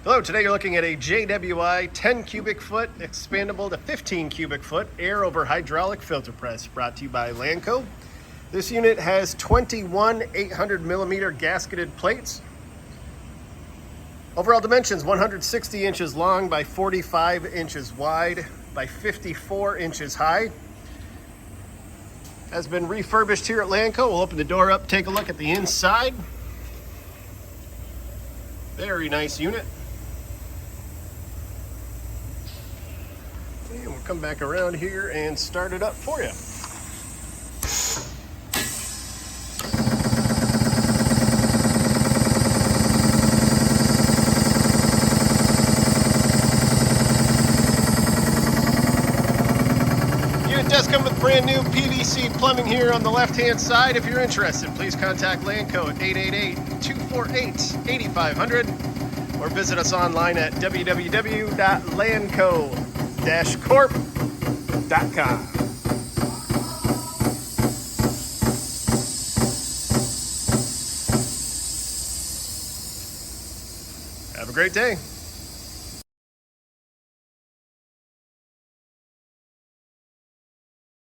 Hello, today you're looking at a JWI 10 cubic foot expandable to 15 cubic foot air over hydraulic filter press, brought to you by Lanco. This unit has 21 800 millimeter gasketed plates. Overall dimensions 160 inches long by 45 inches wide by 54 inches high. Has been refurbished here at Lanco. We'll open the door up, take a look at the inside. Very nice unit. And we'll come back around here and start it up for you. Unit does come with brand new PVC plumbing here on the left-hand side. If you're interested, please contact Lanco at 888-248-8500 or visit us online at www.lanco-corp.com. Have a great day.